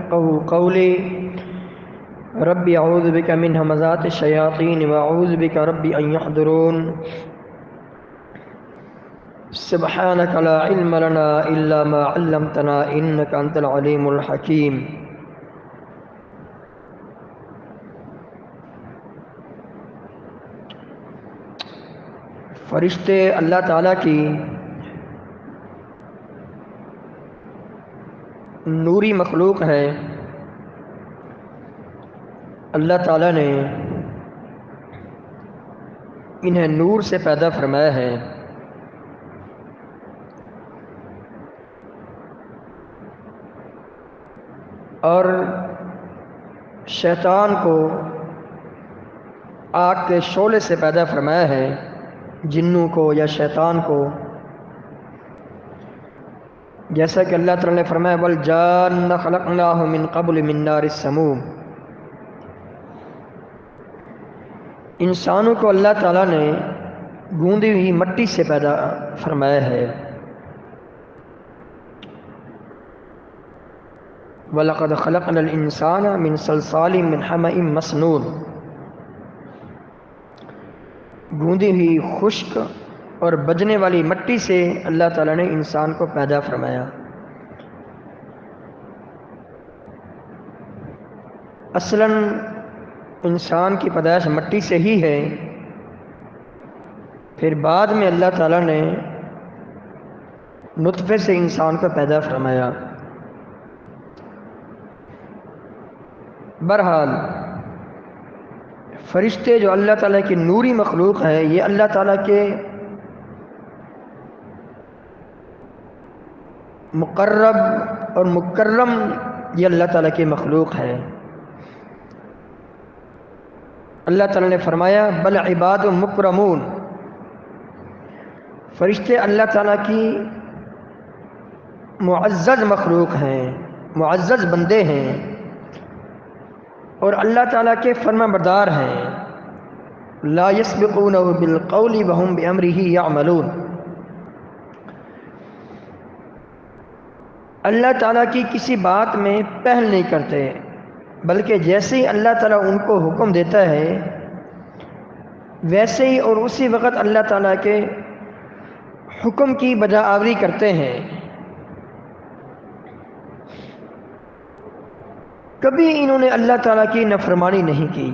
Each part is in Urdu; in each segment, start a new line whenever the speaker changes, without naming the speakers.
يفقهوا قولي رب أعوذ بك من همزات الشياطين وأعوذ بك رب أن يحضرون سبحانك لا علم لنا إلا ما علمتنا إنك أنت العليم الحكيم. فرشتے اللہ تعالیٰ کی نوری مخلوق ہے. اللہ تعالیٰ نے انہیں نور سے پیدا فرمایا ہے. اور شیطان کو آگ کے شعلے سے پیدا فرمایا ہے، جنوں کو یا شیطان کو. جیسا کہ اللہ تعالیٰ نے فرمایا وَالْجَانَّ خَلَقْنَاهُ مِنْ قَبْلِ مِنْ نَارِ السَّمُومِ. انسانوں کو اللہ تعالیٰ نے گوندی ہوئی مٹی سے پیدا فرمایا ہے. وَلَقَدْ خَلَقْنَا الْإِنسَانَ مِنْ صَلْصَالٍ مِنْ حَمَإٍ مَسْنُونٍ. گوندی ہوئی خشک اور بجنے والی مٹی سے اللہ تعالیٰ نے انسان کو پیدا فرمایا. اصلاً انسان کی پیدائش مٹی سے ہی ہے، پھر بعد میں اللہ تعالیٰ نے نطفے سے انسان کو پیدا فرمایا. بہرحال فرشتے جو اللہ تعالیٰ کی نوری مخلوق ہے، یہ اللہ تعالیٰ کے مقرب اور مکرم، یہ اللہ تعالیٰ کی مخلوق ہے. اللہ تعالیٰ نے فرمایا بل عباد مکرمون. فرشتے اللہ تعالیٰ کی معزز مخلوق ہیں، معزز بندے ہیں، اور اللہ تعالیٰ کے فرما بردار ہیں. لا یسبقونہ بالقول وہم بامرہ یعملون. اللہ تعالیٰ کی کسی بات میں پہل نہیں کرتے، بلکہ جیسے ہی اللہ تعالیٰ ان کو حکم دیتا ہے ویسے ہی اور اسی وقت اللہ تعالیٰ کے حکم کی بجا آوری کرتے ہیں. کبھی انہوں نے اللہ تعالیٰ کی نافرمانی نہیں کی.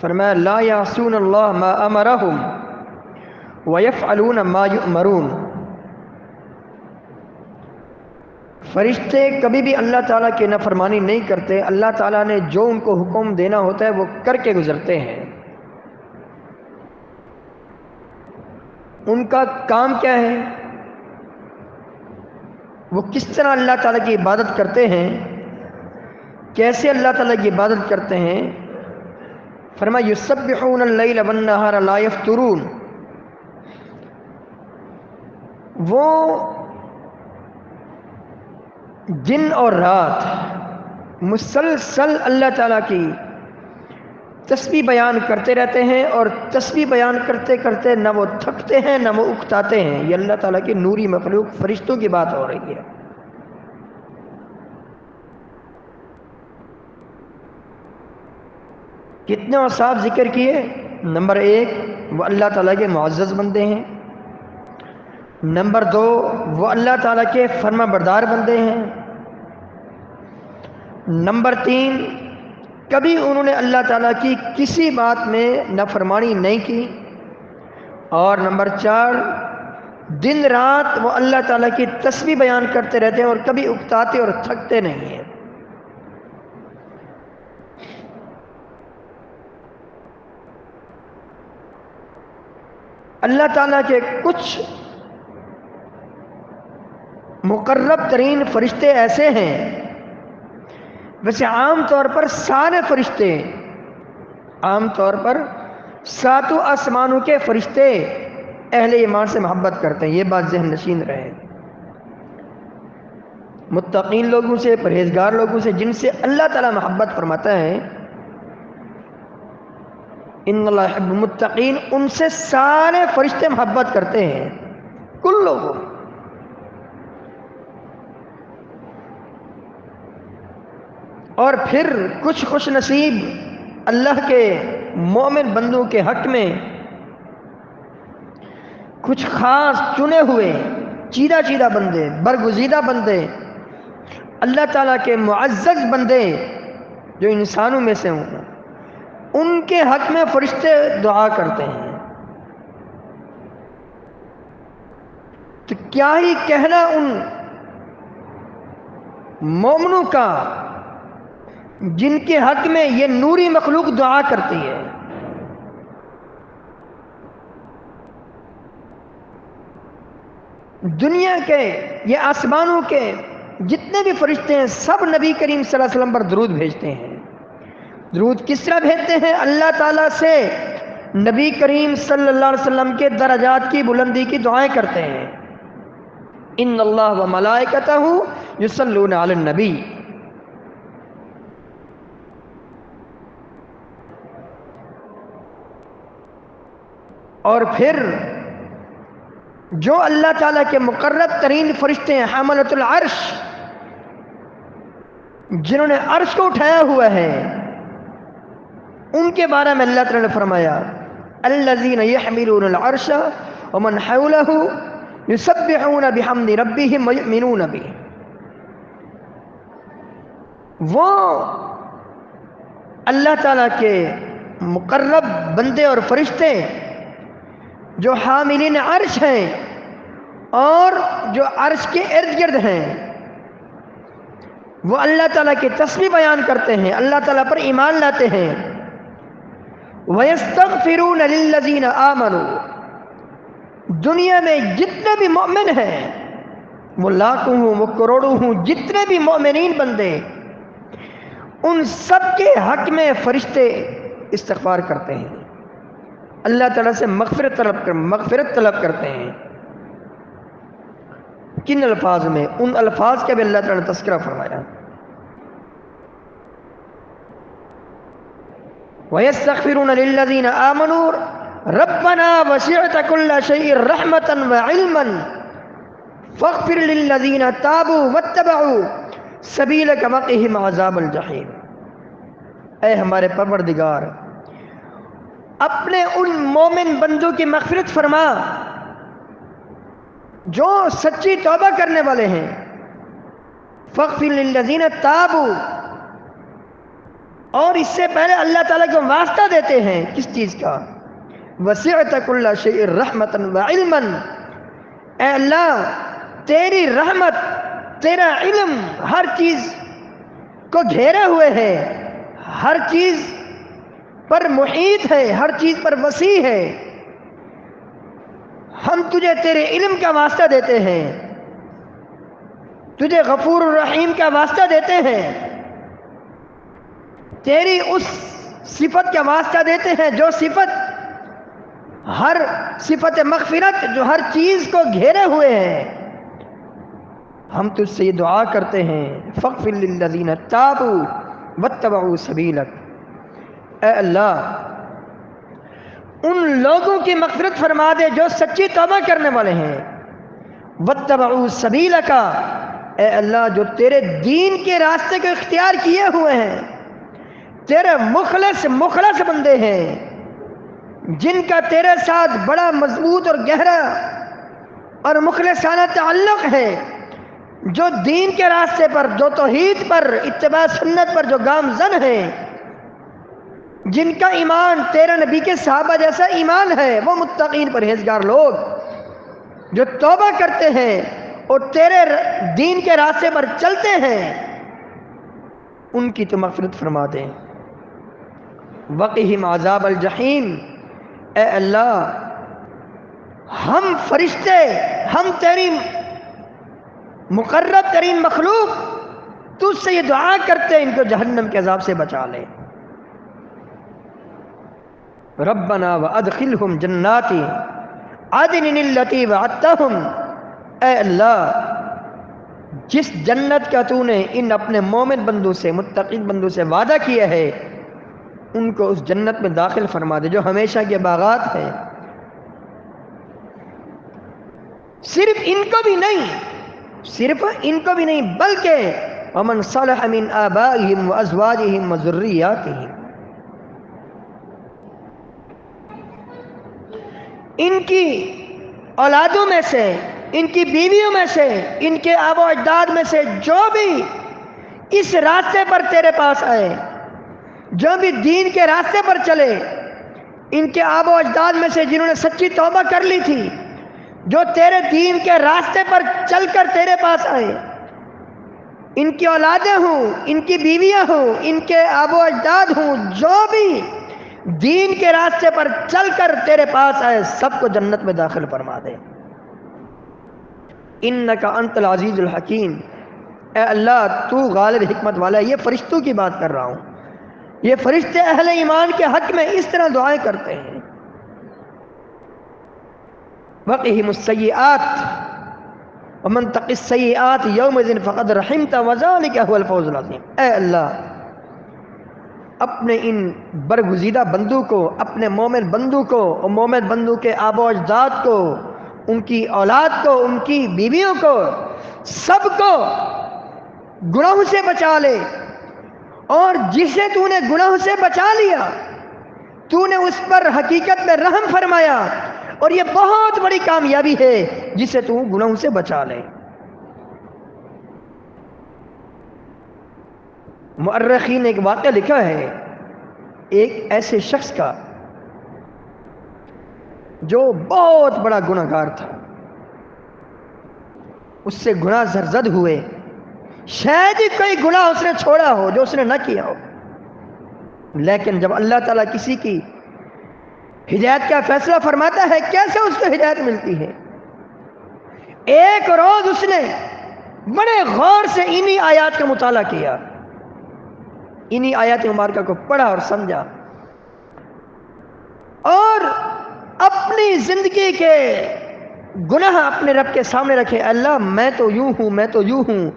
فرمایا لا یعصون اللہ ما امرہم ویفعلون ما یؤمرون. فرشتے کبھی بھی اللہ تعالیٰ کی نافرمانی نہیں کرتے. اللہ تعالیٰ نے جو ان کو حکم دینا ہوتا ہے وہ کر کے گزرتے ہیں. ان کا کام کیا ہے، وہ کس طرح اللہ تعالیٰ کی عبادت کرتے ہیں، کیسے اللہ تعالیٰ کی عبادت کرتے ہیں. فرمایا یسبحون اللیل والنہار لا یفترون. وہ دن اور رات مسلسل اللہ تعالیٰ کی تسبیح بیان کرتے رہتے ہیں، اور تسبیح بیان کرتے کرتے نہ وہ تھکتے ہیں نہ وہ اکتاتے ہیں. یہ اللہ تعالیٰ کی نوری مخلوق فرشتوں کی بات ہو رہی ہے. کتنے اوصاف ذکر کیے. نمبر 1 وہ اللہ تعالیٰ کے معزز بندے ہیں. نمبر 2 وہ اللہ تعالیٰ کے فرما بردار بندے ہیں. نمبر 3 کبھی انہوں نے اللہ تعالیٰ کی کسی بات میں نافرمانی نہیں کی. اور نمبر 4 دن رات وہ اللہ تعالیٰ کی تسبیح بیان کرتے رہتے ہیں اور کبھی اکتاتے اور تھکتے نہیں ہیں. اللہ تعالیٰ کے کچھ مقرب ترین فرشتے ایسے ہیں، ویسے عام طور پر سارے فرشتے، عام طور پر 7 آسمانوں کے فرشتے اہل ایمان سے محبت کرتے ہیں. یہ بات ذہن نشین رہے. متقین لوگوں سے، پرہیزگار لوگوں سے، جن سے اللہ تعالیٰ محبت فرماتا ہے، ان اللہ يحب المتقین، ان سے سارے فرشتے محبت کرتے ہیں، کل لوگوں. اور پھر کچھ خوش نصیب اللہ کے مومن بندوں کے حق میں کچھ خاص چنے ہوئے چیدہ چیدہ بندے، برگزیدہ بندے، اللہ تعالیٰ کے معزز بندے جو انسانوں میں سے ہوں، ان کے حق میں فرشتے دعا کرتے ہیں۔ تو کیا ہی کہنا ان مومنوں کا جن کے حق میں یہ نوری مخلوق دعا کرتی ہے۔ دنیا کے یہ آسمانوں کے جتنے بھی فرشتے ہیں سب نبی کریم صلی اللہ علیہ وسلم پر درود بھیجتے ہیں۔ درود کس طرح بھیجتے ہیں؟ اللہ تعالیٰ سے نبی کریم صلی اللہ علیہ وسلم کے درجات کی بلندی کی دعائیں کرتے ہیں۔ ان اللہ و ملائکتہ یصلون علی النبی۔ اور پھر جو اللہ تعالیٰ کے مقرب ترین فرشتے ہیں حاملۃ العرش، جنہوں نے عرش کو اٹھایا ہوا ہے، ان کے بارے میں اللہ تعالیٰ نے فرمایا الذین یحملون العرش ومن حولہ یسبحون بحمد ربہم ویؤمنون بہ۔ وہ اللہ تعالیٰ کے مقرب بندے اور فرشتے جو حاملین عرش ہیں اور جو عرش کے ارد گرد ہیں، وہ اللہ تعالیٰ کی تسبیح بیان کرتے ہیں، اللہ تعالیٰ پر ایمان لاتے ہیں۔ وَيَسْتَغْفِرُونَ لِلَّذِينَ آمَنُوا۔ دنیا میں جتنے بھی مومن ہیں، وہ لاکھوں ہوں، وہ کروڑوں ہوں، جتنے بھی مومنین بندے، ان سب کے حق میں فرشتے استغفار کرتے ہیں، اللہ تعالیٰ سے مغفرت طلب کرتے ہیں۔ کن الفاظ میں؟ ان الفاظ کا بھی اللہ تعالیٰ نے تذکرہ فرمایا۔ وَيَسْتَغْفِرُونَ لِلَّذِينَ آمَنُوا رَبَّنَا وَسِعْتَ كُلَّ شَيْءٍ رَحْمَةً وَعِلْمًا فَاغْفِرْ لِلَّذِينَ تَابُوا وَاتَّبَعُوا سَبِيلَكَ وَقِهِمْ عَذَابَ الْجَحِيمِ۔ اے ہمارے پروردگار، اپنے ان مومن بندوں کی مغفرت فرما جو سچی توبہ کرنے والے ہیں۔ فَاغْفِرْ لِلَّذِينَ تَابُوا، اور اس سے پہلے اللہ تعالیٰ کو واسطہ دیتے ہیں کس چیز کا؟ وَسِعْتَ كُلَّ شَيْءٍ رَحْمَةً وَعِلْمًا۔ اے اللہ، تیری رحمت، تیرا علم ہر چیز کو گھیرے ہوئے ہے، ہر چیز پر محیط ہے، ہر چیز پر وسیع ہے۔ ہم تجھے تیرے علم کا واسطہ دیتے ہیں، تجھے غفور الرحیم کا واسطہ دیتے ہیں، تیری اس صفت کا واسطہ دیتے ہیں جو صفت، ہر صفت مغفرت جو ہر چیز کو گھیرے ہوئے ہے۔ ہم تجھ سے یہ دعا کرتے ہیں فَاغْفِرْ لِلَّذِينَ تَابُوا وَاتَّبَعُوا سَبِيلَكَ۔ اے اللہ، ان لوگوں کی مغفرت فرما دے جو سچی توبہ کرنے والے ہیں۔ وَاتَّبَعُوا سَبِيلَكَ، اے اللہ جو تیرے دین کے راستے کو اختیار کیے ہوئے ہیں، تیرے مخلص بندے ہیں، جن کا تیرے ساتھ بڑا مضبوط اور گہرا اور مخلصانہ تعلق ہے، جو دین کے راستے پر، جو توحید پر، اتباع سنت پر جو گامزن ہیں، جن کا ایمان تیرے نبی کے صحابہ جیسا ایمان ہے، وہ متقین پرہیزگار لوگ جو توبہ کرتے ہیں اور تیرے دین کے راستے پر چلتے ہیں، ان کی تو مغفرت فرما دیں۔ وقہم عذاب الجحیم، اے اللہ ہم فرشتے، ہم تیری مقرب ترین مخلوق تجھ سے یہ دعا کرتے ہیں ان کو جہنم کے عذاب سے بچا لے۔ ربنا وادخلہم جنات عدن التی وعدتہم، اے اللہ جس جنت کا تو نے ان اپنے مومن بندوں سے، متقین بندوں سے وعدہ کیا ہے، ان کو اس جنت میں داخل فرما دے جو ہمیشہ کے باغات ہیں۔ صرف ان کو بھی نہیں، بلکہ ومن صلح من آبائهم وأزواجهم وذرياتهم. ان کی اولادوں میں سے، ان کی بیویوں میں سے، ان کے آبا و اجداد میں سے جو بھی اس راستے پر تیرے پاس آئے، جو بھی دین کے راستے پر چلے، ان کے آبا و اجداد میں سے جنہوں نے سچی توبہ کر لی تھی، جو تیرے دین کے راستے پر چل کر تیرے پاس آئے، ان کی اولادیں ہوں، ان کی بیویاں ہوں، ان کے آبا و اجداد ہوں، جو بھی دین کے راستے پر چل کر تیرے پاس آئے، سب کو جنت میں داخل فرما دے. انک انت العزیز الحکیم. اے اللہ تو غالب حکمت والا ہے. یہ فرشتوں کی بات کر رہا ہوں. یہ فرشتے اہل ایمان کے حق میں اس طرح دعائیں کرتے ہیں. وقہم السیئات ومن تق السیئات یومئذ فقد رحمت وذلک هو الفوز العظیم. اے اللہ اپنے ان برگزیدہ بندوں کو، اپنے مومن بندوں کو اور مومن بندوں کے آبا و اجداد کو، ان کی اولاد کو، ان کی بیویوں کو، سب کو گناہوں سے بچا لے. اور جسے تو نے گناہوں سے بچا لیا، تو نے اس پر حقیقت میں رحم فرمایا. اور یہ بہت بڑی کامیابی ہے جسے تو گناہوں سے بچا لے. مؤرخین نے ایک واقعہ لکھا ہے ایک ایسے شخص کا جو بہت بڑا گناہ گار تھا. اس سے گناہ سرزد ہوئے. شاید ہی کوئی گناہ اس نے چھوڑا ہو جو اس نے نہ کیا ہو. لیکن جب اللہ تعالیٰ کسی کی ہدایت کا فیصلہ فرماتا ہے، کیسے اس کو ہدایت ملتی ہے؟ ایک روز اس نے بڑے غور سے انہی آیات کا مطالعہ کیا، انہی آیات مبارکہ کو پڑھا اور سمجھا، اور اپنی زندگی کے گناہ اپنے رب کے سامنے رکھے. اللہ میں تو یوں ہوں، میں تو یوں ہوں،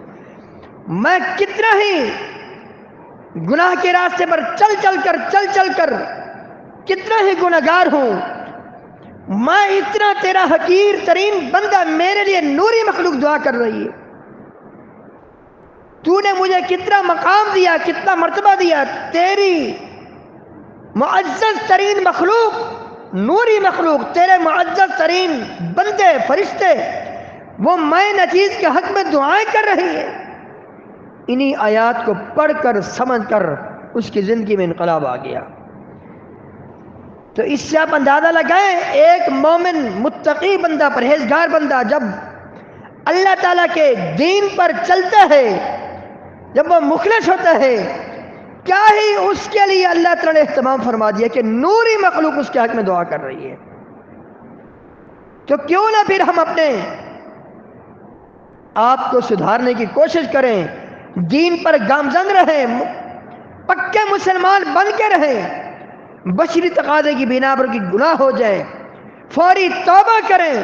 میں کتنا ہی گناہ کے راستے پر چل چل کر کتنا ہی گناہگار ہوں. میں اتنا تیرا حقیر ترین بندہ، میرے لیے نوری مخلوق دعا کر رہی ہے. تو نے مجھے کتنا مقام دیا، کتنا مرتبہ دیا. تیری معزز ترین مخلوق، نوری مخلوق، تیرے معزز ترین بندے فرشتے، وہ میں نچیز کے حق میں دعائیں کر رہی ہے. انہی آیات کو پڑھ کر سمجھ کر اس کی زندگی میں انقلاب آ گیا. تو اس سے آپ اندازہ لگائیں، ایک مومن متقی بندہ، پرہیزگار بندہ جب اللہ تعالیٰ کے دین پر چلتا ہے، جب وہ مخلص ہوتا ہے، کیا ہی اس کے لیے اللہ تعالیٰ نے اہتمام فرما دیا کہ نوری مخلوق اس کے حق میں دعا کر رہی ہے. تو کیوں نہ پھر ہم اپنے آپ کو سدھارنے کی کوشش کریں، دین پر گامزن رہیں، پکے مسلمان بن کے رہیں. بشری تقاضے کی بنا پر کی گناہ ہو جائے، فوری توبہ کریں،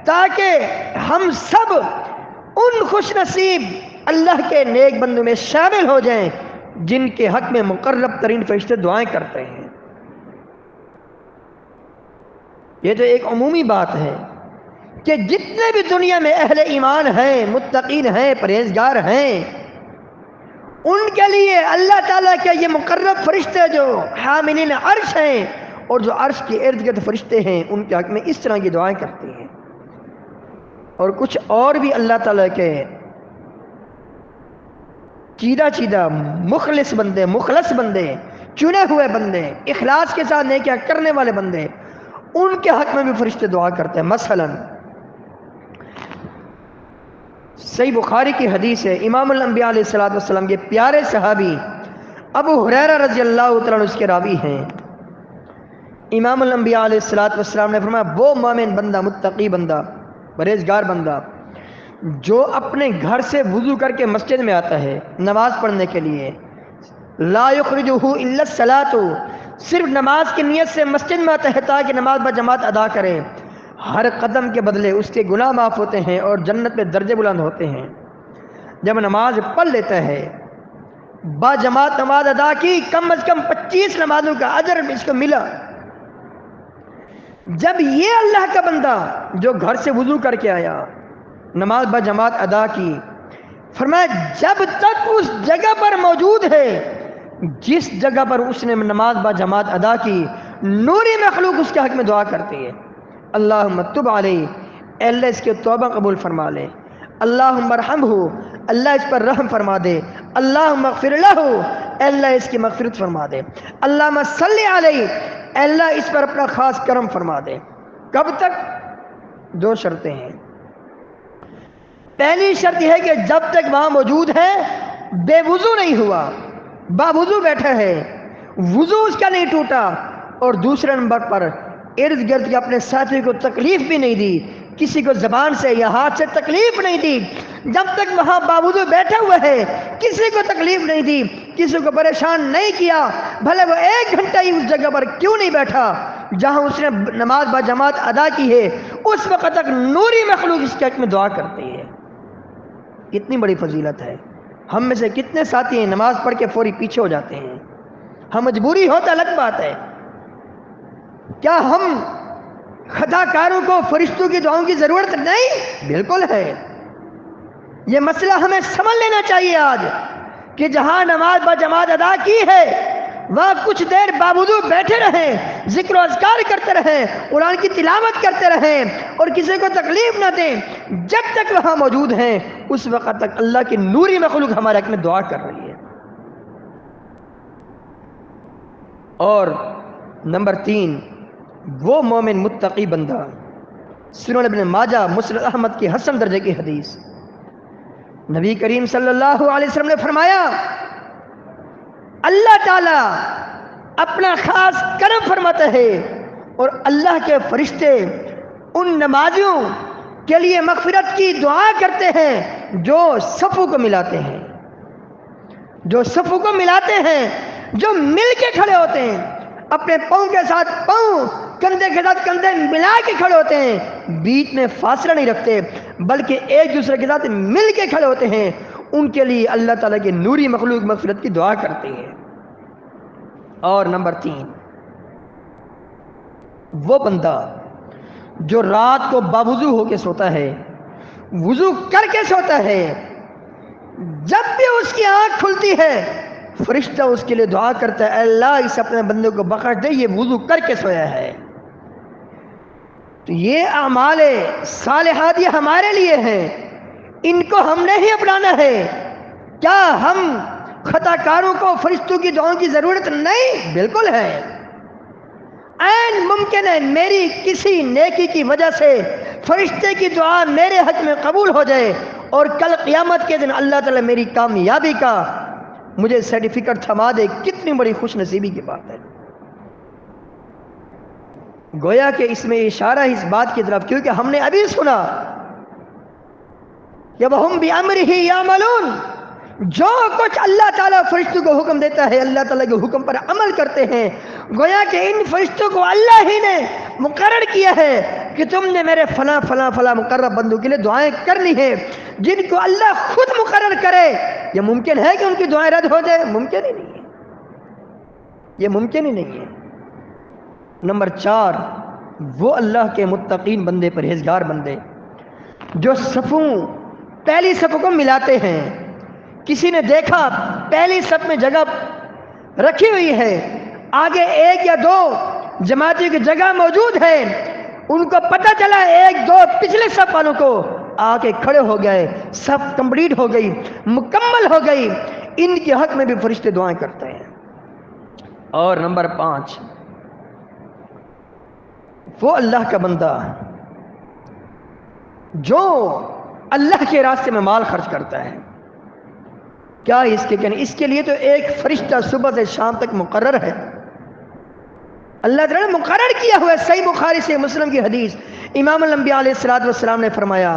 تاکہ ہم سب ان خوش نصیب اللہ کے نیک بندوں میں شامل ہو جائیں جن کے حق میں مقرب ترین فرشتے دعائیں کرتے ہیں. یہ تو ایک عمومی بات ہے کہ جتنے بھی دنیا میں اہل ایمان ہیں، متقین ہیں، پرہیزگار ہیں، ان کے لیے اللہ تعالیٰ کے یہ مقرب فرشتے جو حاملین عرش ہیں اور جو عرش کے ارد گرد فرشتے ہیں، ان کے حق میں اس طرح کی دعائیں کرتے ہیں. اور کچھ اور بھی اللہ تعالیٰ کے چیدہ مخلص بندے، چنے ہوئے بندے، اخلاص کے ساتھ نیکیاں کرنے والے بندے، ان کے حق میں بھی فرشتے دعا کرتے ہیں. مثلا صحیح بخاری کی حدیث ہے، امام الانبیاء علیہ السلام کے پیارے صحابی ابو ہریرہ رضی اللہ تعالیٰ عنہ اس کے راوی ہیں. امام الانبیاء علیہ السلام نے فرمایا، وہ مومن بندہ، متقی بندہ، پرہیزگار بندہ جو اپنے گھر سے وضو کر کے مسجد میں آتا ہے نماز پڑھنے کے لیے، لا یخرجہ الا الصلاۃ، صرف نماز کی نیت سے مسجد میں آتا ہے تاکہ نماز بجماعت ادا کرے، ہر قدم کے بدلے اس کے گناہ معاف ہوتے ہیں اور جنت میں درجے بلند ہوتے ہیں. جب نماز پڑھ لیتا ہے، با جماعت نماز ادا کی، کم از کم 25 نمازوں کا اجر اس کو ملا. جب یہ اللہ کا بندہ جو گھر سے وضو کر کے آیا، نماز با جماعت ادا کی، فرمایا جب تک اس جگہ پر موجود ہے جس جگہ پر اس نے نماز با جماعت ادا کی، نوری مخلوق اس کے حق میں دعا کرتی ہے، اللہم تب علیہ، اے اللہ اس کے توبہ قبول فرما لے، اللہم ارحمہ، اللہ اس پر رحم فرما دے، اللہم اغفر لہ، اے اللہ اس کی مغفرت فرما دے، اللہم صلی علیہ، اے اللہ اس پر اپنا خاص کرم فرما دے۔ کب تک؟ دو شرطیں ہیں۔ پہلی شرط یہ ہے کہ جب تک وہاں موجود ہے بے وضو نہیں ہوا، با وضو بیٹھا ہے، وضو اس کا نہیں ٹوٹا، اور دوسرے نمبر پر ارد گرد کے اپنے ساتھی کو تکلیف بھی نہیں دی، کسی کو زبان سے یا ہاتھ سے تکلیف نہیں دی، جب تک وہاں باوضو بیٹھا ہوا ہے کسی کو تکلیف نہیں دی، کسی کو پریشان نہیں کیا، بھلے وہ 1 گھنٹہ ہی اس جگہ پر کیوں نہیں بیٹھا جہاں اس نے نماز با جماعت ادا کی ہے، اس وقت تک نوری مخلوق اس کے حق میں دعا کرتی ہے۔ کتنی بڑی فضیلت ہے۔ ہم میں سے کتنے ساتھی ہیں نماز پڑھ کے فوری پیچھے ہو جاتے ہیں، ہم مجبوری ہوتا الگ بات ہے، کیا ہم خطا کاروں کو فرشتوں کی دعاؤں کی ضرورت نہیں؟ بالکل ہے۔ یہ مسئلہ ہمیں سمجھ لینا چاہیے آج کہ جہاں نماز با جماعت ادا کی ہے وہاں کچھ دیر باوضو بیٹھے رہیں، ذکر و اذکار کرتے رہیں، قرآن کی تلاوت کرتے رہیں اور کسی کو تکلیف نہ دیں، جب تک وہاں موجود ہیں اس وقت تک اللہ کی نوری مخلوق ہمارے حق میں دعا کر رہی ہے۔ اور نمبر 3، وہ مومن متقی بندہ، سنن ابن ماجہ، مسند احمد کی حسن درجے کی حدیث، نبی کریم صلی اللہ علیہ وسلم نے فرمایا اللہ تعالی اپنا خاص کرم فرماتا ہے اور اللہ کے فرشتے ان نمازیوں کے لیے مغفرت کی دعا کرتے ہیں جو صفوں کو ملاتے ہیں، جو صفوں کو ملاتے ہیں، جو مل کے کھڑے ہوتے ہیں، اپنے پاؤں کے ساتھ پاؤں، کندھے کے ساتھ کندھے ملا کے کھڑے ہوتے ہیں، بیچ میں فاصلہ نہیں رکھتے بلکہ ایک دوسرے کے ساتھ مل کے کھڑے ہوتے ہیں، ان کے لیے اللہ تعالیٰ کی نوری مخلوق مغفرت کی دعا کرتی ہے۔ اور نمبر 3، وہ بندہ جو رات کو باوضو ہو کے سوتا ہے، وضو کر کے سوتا ہے، جب بھی اس کی آنکھ کھلتی ہے فرشتہ اس کے لیے دعا کرتا ہے، اے اللہ اس اپنے بندے کو بخش دے، یہ وضو کر کے سویا ہے۔ تو یہ اعمال صالحات یہ ہمارے لیے ہیں، ان کو ہم نے ہی اپنانا ہے۔ کیا ہم خطا کاروں کو فرشتوں کی دعاؤں کی ضرورت نہیں؟ بالکل ہے۔ عین ممکن ہے میری کسی نیکی کی وجہ سے فرشتے کی دعا میرے حق میں قبول ہو جائے اور کل قیامت کے دن اللہ تعالیٰ میری کامیابی کا مجھے سرٹیفکیٹ تھما دے۔ کتنی بڑی خوش نصیبی کی بات ہے۔ گویا کہ اس میں اشارہ اس بات کی طرف، کیونکہ ہم نے ابھی سنا کہ وَهُمْ بِأَمْرِهِ يَعْمَلُونَ، جو کچھ اللہ تعالیٰ فرشتوں کو حکم دیتا ہے اللہ تعالیٰ کے حکم پر عمل کرتے ہیں۔ گویا کہ ان فرشتوں کو اللہ ہی نے مقرر کیا ہے کہ تم نے میرے فلاں فلاں فلاں مقرب بندوں کے لیے دعائیں کرنی ہیں، جن کو اللہ خود مقرر کرے۔ یہ ممکن ہے کہ ان کی دعائیں رد ہو جائے؟ ممکن ہی نہیں ہے، یہ ممکن ہی نہیں ہے۔ نمبر 4، وہ اللہ کے متقین بندے، پرہیزگار بندے جو صفوں، پہلی صفوں کو ملاتے ہیں۔ کسی نے دیکھا پہلی صف میں جگہ رکھی ہوئی ہے، آگے 1 یا 2 جماعتوں کی جگہ موجود ہے، ان کو پتہ چلا 1 2 پچھلے صف والوں کو آ کے کھڑے ہو گئے، صف کمپلیٹ ہو گئی، مکمل ہو گئی، ان کے حق میں بھی فرشتے دعائیں کرتے ہیں۔ اور نمبر 5، وہ اللہ کا بندہ جو اللہ کے راستے میں مال خرچ کرتا ہے۔ کیا اس کے کہنے، اس کے لیے تو ایک فرشتہ صبح سے شام تک مقرر ہے، اللہ تعالیٰ نے مقرر کیا ہوا ہے۔ صحیح بخاری سے مسلم کی حدیث، امام الانبیاء علیہ الصلوۃ والسلام نے فرمایا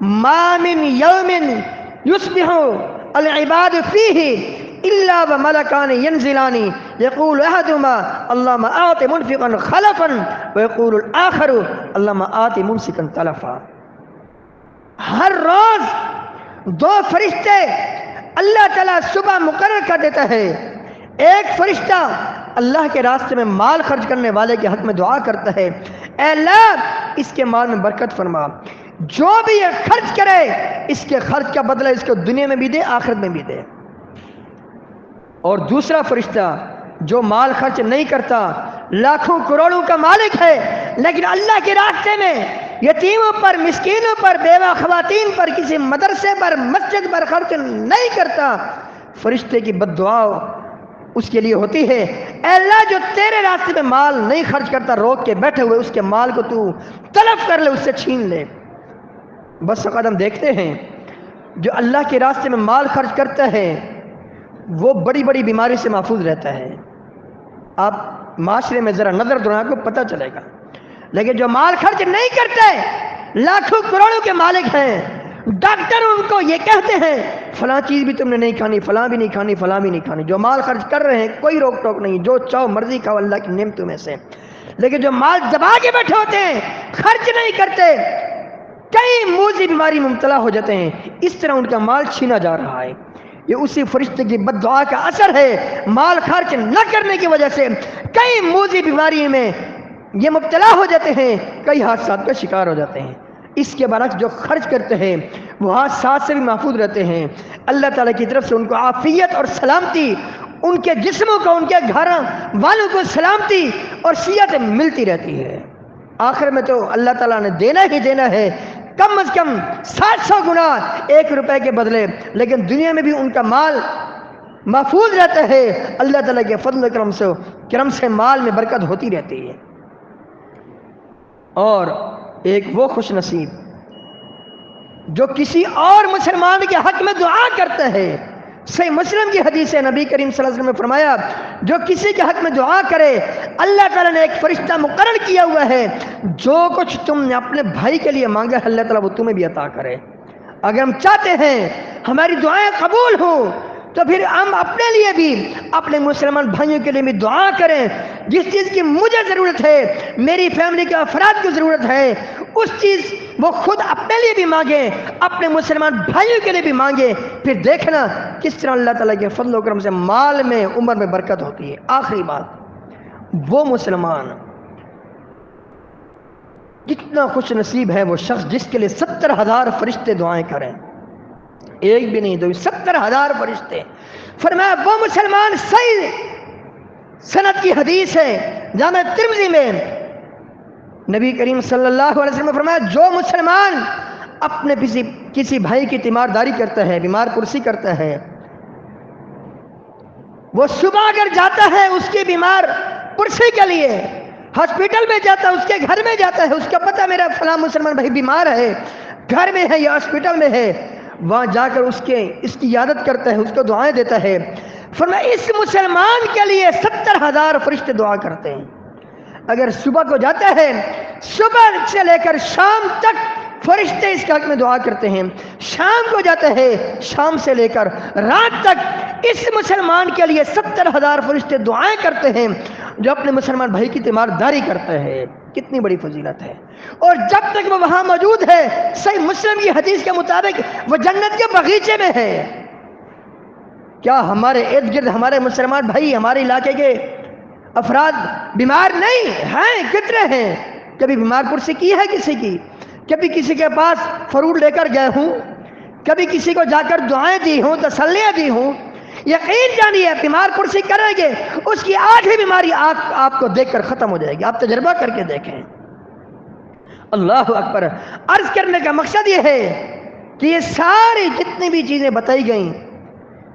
ما من یوم یصبح العباد فیہ الا وملکان ینزلان یقول احدهما اللهم آت منفقا خلفا ویقول الاخر اللهم آت ممسکا تلفا۔ ہر روز 2 فرشتے اللہ تعالیٰ صبح مقرر کر دیتا ہے، ایک فرشتہ اللہ کے راستے میں مال خرچ کرنے والے کے حق میں دعا کرتا ہے، اے اللہ اس کے مال میں برکت فرما، جو بھی یہ خرچ کرے اس کے خرچ کا بدلہ اس کو دنیا میں بھی دے آخرت میں بھی دے۔ اور دوسرا فرشتہ جو مال خرچ نہیں کرتا، لاکھوں کروڑوں کا مالک ہے لیکن اللہ کے راستے میں یتیموں پر، مسکینوں پر، بیوہ خواتین پر، کسی مدرسے پر، مسجد پر خرچ نہیں کرتا، فرشتے کی بد دعا اس کے لیے ہوتی ہے، اے اللہ جو تیرے راستے میں مال نہیں خرچ کرتا روک کے بیٹھے ہوئے، اس کے مال کو تو تلف کر لے، اس سے چھین لے۔ بس اوقات ہم دیکھتے ہیں جو اللہ کے راستے میں مال خرچ کرتا ہے وہ بڑی بڑی بیماری سے محفوظ رہتا ہے۔ آپ معاشرے میں ذرا نظر دوڑیں آپ کو پتہ چلے گا، لیکن جو مال خرچ نہیں کرتے، لاکھوں کروڑوں کے مالک ہیں، ڈاکٹر ان کو یہ کہتے ہیں فلاں چیز بھی تم نے نہیں کھانی، فلاں بھی نہیں کھانی، فلاں بھی نہیں کھانی، جو مال خرچ کر رہے ہیں کوئی روک ٹوک نہیں، جو چاہو مرضی کھاؤ اللہ کی نعمتوں میں سے، لیکن جو مال دبا کے بیٹھے ہوتے ہیں خرچ نہیں کرتے، کئی موذی بیماری میں مبتلا ہو جاتے ہیں، اس طرح ان کا مال چھینا جا رہا ہے۔ یہ اسی فرشتے کی بد دعا کا اثر ہے، مال خرچ نہ کرنے کی وجہ سے کئی موذی بیماری میں یہ مبتلا ہو جاتے ہیں، کئی حادثات کا شکار ہو جاتے ہیں۔ اس کے برعکس جو خرچ کرتے ہیں وہ حادثات سے بھی محفوظ رہتے ہیں، اللہ تعالیٰ کی طرف سے ان کو عافیت اور سلامتی، ان کے جسموں کو، ان کے گھر والوں کو سلامتی اور صحت ملتی رہتی ہے۔ آخر میں تو اللہ تعالیٰ نے دینا ہی دینا ہے، کم از کم 700 گنا 1 روپے کے بدلے، لیکن دنیا میں بھی ان کا مال محفوظ رہتا ہے، اللہ تعالیٰ کے فضل و کرم سے مال میں برکت ہوتی رہتی ہے۔ اور ایک وہ خوش نصیب جو کسی اور مسلمان کے حق میں دعا کرتا ہے، صحیح مسلم کی حدیث ہے، نبی کریم صلی اللہ علیہ وسلم نے فرمایا جو کسی کے حق میں دعا کرے اللہ تعالیٰ نے ایک فرشتہ مقرر کیا ہوا ہے، جو کچھ تم نے اپنے بھائی کے لیے مانگا اللہ تعالیٰ وہ تمہیں بھی عطا کرے۔ اگر ہم چاہتے ہیں ہماری دعائیں قبول ہوں تو پھر ہم اپنے لیے بھی، اپنے مسلمان بھائیوں کے لیے بھی دعا کریں، جس چیز کی مجھے ضرورت ہے، میری فیملی کے افراد کو ضرورت ہے، اس چیز وہ خود اپنے لیے بھی مانگیں، اپنے مسلمان بھائیوں کے لیے بھی مانگیں، پھر دیکھنا کس طرح اللہ تعالیٰ کے فضل و کرم سے مال میں، عمر میں برکت ہوتی ہے۔ آخری بات، وہ مسلمان کتنا خوش نصیب ہے وہ شخص جس کے لیے 70,000 فرشتے دعائیں کریں، ایک بھی نہیں، دو، 70,000 فرشتے۔ فرمایا وہ مسلمان، صحیح سند کی حدیث ہے جامع ترمذی میں، نبی کریم صلی اللہ علیہ وسلم نے فرمایا جو مسلمان اپنے کسی بھائی کی تیمارداری کرتا ہے، بیمار پرسی کرتا ہے، وہ صبح اگر جاتا ہے اس کی بیمار پرسی کے لیے، ہاسپٹل میں جاتا ہے، اس کے گھر میں جاتا ہے، اس کا پتہ میرا فلاں مسلمان بھائی بیمار ہے، گھر میں ہے یا ہاسپٹل میں ہے، وہاں جا کر اس کی عیادت کرتا ہے، اس کو دعائیں دیتا ہے۔ فرمایا اس مسلمان کے لیے 70,000 فرشتے دعا کرتے ہیں۔ اگر صبح کو جاتا ہے، صبح سے لے کر شام تک فرشتے اس کے حق میں دعا کرتے ہیں، شام کو جاتا ہے، شام سے لے کر رات تک اس مسلمان کے لیے 70,000 فرشتے دعائیں کرتے ہیں جو اپنے مسلمان بھائی کی تیمارداری کرتا ہے۔ کتنی بڑی فضیلت ہے۔ اور جب تک وہ وہاں موجود ہے، صحیح مسلم کی حدیث کے مطابق وہ جنت کے باغیچے میں ہے۔ کیا ہمارے ارد گرد ہمارے مسلمان بھائی، ہمارے علاقے کے افراد بیمار نہیں ہیں؟ کتنے ہیں؟ کبھی بیمار پرسی کی ہے کسی کی؟ کبھی کسی کے پاس فروٹ لے کر گئے ہوں؟ کبھی کسی کو جا کر دعائیں دی ہوں، تسلیاں دی ہوں؟ یقین جانیے بیمار پرسی کریں گے اس کی آدھی بیماری آپ کو دیکھ کر ختم ہو جائے گی۔ آپ تجربہ کر کے دیکھیں۔ اللہ اکبر۔ عرض کرنے کا مقصد یہ ہے کہ یہ ساری جتنی بھی چیزیں بتائی گئیں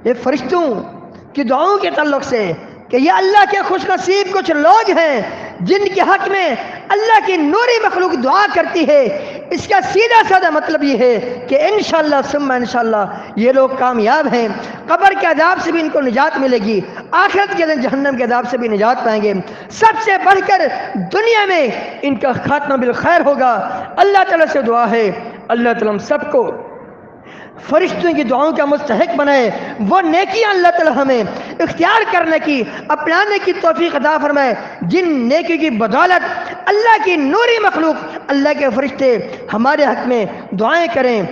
یہ فرشتوں کی دعاؤں کے تعلق سے، کہ یہ اللہ کے خوش نصیب کچھ لوگ ہیں جن کے حق میں اللہ کی نوری مخلوق دعا کرتی ہے، اس کا سیدھا سادہ مطلب یہ ہے کہ انشاءاللہ ثم انشاءاللہ یہ لوگ کامیاب ہیں، قبر کے عذاب سے بھی ان کو نجات ملے گی، آخرت کے دن جہنم کے عذاب سے بھی نجات پائیں گے، سب سے بڑھ کر دنیا میں ان کا خاتمہ بالخیر ہوگا۔ اللہ تعالیٰ سے دعا ہے اللہ تعالیٰ ہم سب کو فرشتوں کی دعاؤں کا مستحق بنائے، وہ نیکیاں اللہ تعالیٰ ہمیں اختیار کرنے کی، اپنانے کی توفیق عطا فرمائے جن نیکی کی بدولت اللہ کی نوری مخلوق، اللہ کے فرشتے ہمارے حق میں دعائیں کریں۔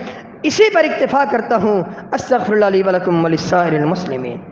اسی پر اکتفا کرتا ہوں۔ استغفر اللہ لی ولکم ولسائر المسلمین۔